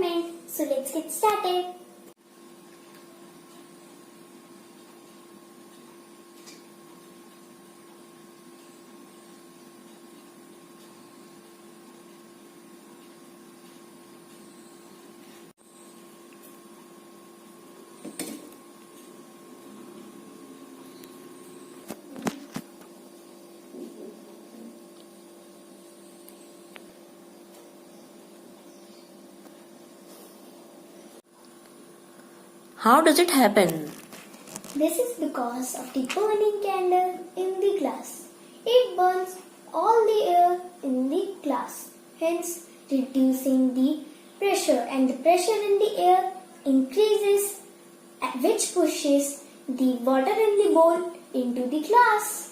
assignment. So let's get started. How does it happen? This is because of the burning candle in the glass. It burns all the air in the glass, hence reducing the pressure, and the pressure in the air increases, which pushes the water in the bowl into the glass.